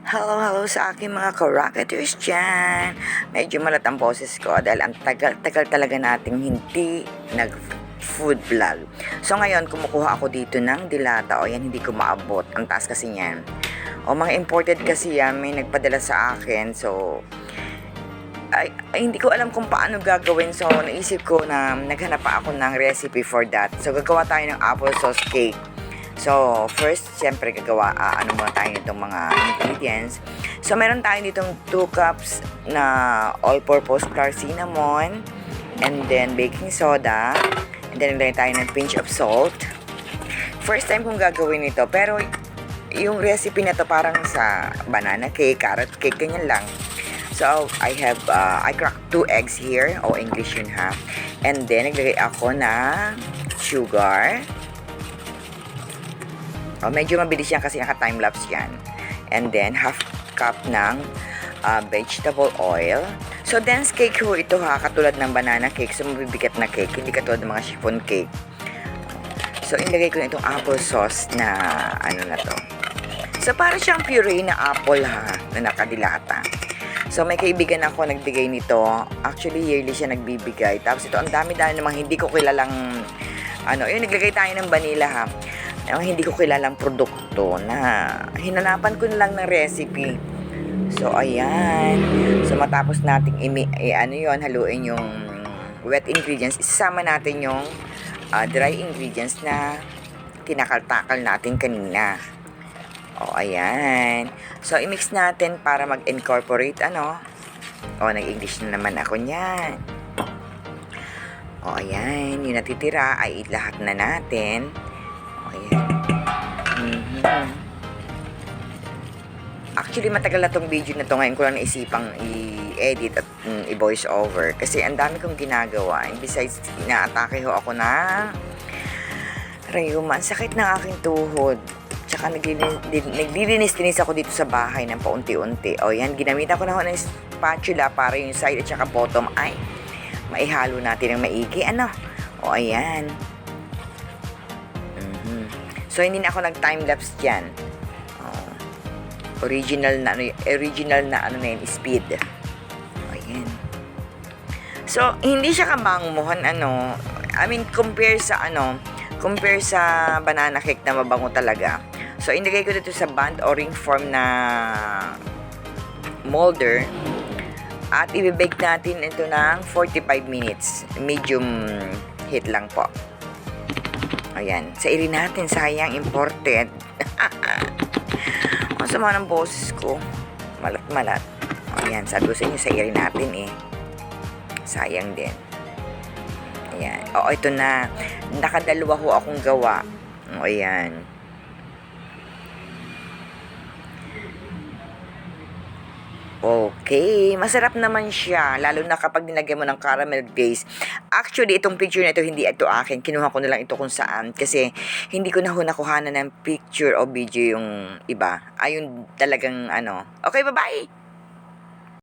Hello sa aking mga ka-rocketers dyan. Medyo malat ang boses ko dahil ang tagal-tagal talaga nating hindi nag-food vlog. So ngayon, kumukuha ako dito ng dilata. O yan, hindi ko maabot. Ang taas kasi yan. O mga imported kasi yan, may nagpadala sa akin. So, hindi ko alam kung paano gagawin. So, naisip ko na naghanap pa ako ng recipe for that. So, gagawa tayo ng apple sauce cake. So, first, siyempre, ano muna tayo nitong mga ingredients. So, meron tayo ditong 2 cups na all-purpose flour cinnamon, and then baking soda, and then naglagay tayo ng pinch of salt. First time kong gagawin ito, pero yung recipe na to parang sa banana cake, carrot cake, ganyan lang. So, I cracked 2 eggs here, o English yun ha. And then, naglagay ako na sugar. Medyo mabilis yan kasi naka-time-lapse yan. And then, half cup ng vegetable oil. So, dense cake ho ito ha, katulad ng banana cake. So, mabibigat na cake, hindi katulad ng mga chiffon cake. So, inilagay ko na itong apple sauce na ano na to. So, para siyang puree na apple ha, na nakadilata. So, may kaibigan ako nagbigay nito. Actually, yearly siya nagbibigay. Tapos ito, ang dami-dami namang hindi ko kilalang, yun, naglagay tayo ng vanilla ha. Hindi ko kilalang produkto na hinanapan ko na lang ng recipe. So, ayan. So, matapos nating haluin yung wet ingredients, isasama natin yung dry ingredients na tinakal-takal natin kanina. O, ayan. So, i-mix natin para mag-incorporate, nag-English na naman ako niyan. O, ayan. Yung natitira ay lahat na natin. Ayan. Actually, matagal na tong video na to. Ngayon ko lang naisipang i-edit at i-voice over. Kasi ang dami kong ginagawa. And besides, inaatake ho ako na rayuma. Sakit ng aking tuhod. Tsaka naglilinis-linis ako dito sa bahay ng paunti-unti. O yan, ginamitan ko na ho ng spatula para yung side at saka bottom ay maihalo natin ng maigi. O ayan. So, hindi na ako nag-time-lapse dyan. Original na speed. Ayan. So, hindi siya kamangmuhan, compare sa banana cake na mabango talaga. So, inilagay ko dito sa band o ring form na molder. At i-bake natin ito ng 45 minutes. Medium heat lang po. Ayan. Sairin natin. Sayang, imported. Ang sama ng boses ko. Malat-malat. Ayan. Sabi ko sa inyo, sairin natin eh. Sayang din. Ayan. Ito na. Nakadalawa ho akong gawa. Ayan. Okay, masarap naman siya, lalo na kapag nilagyan mo ng caramel glaze. Actually, itong picture na ito, hindi ito akin. Kinuha ko na lang ito kung saan. Kasi, hindi ko na nakuhanan ng picture o video yung iba. Ayun talagang Okay, bye-bye!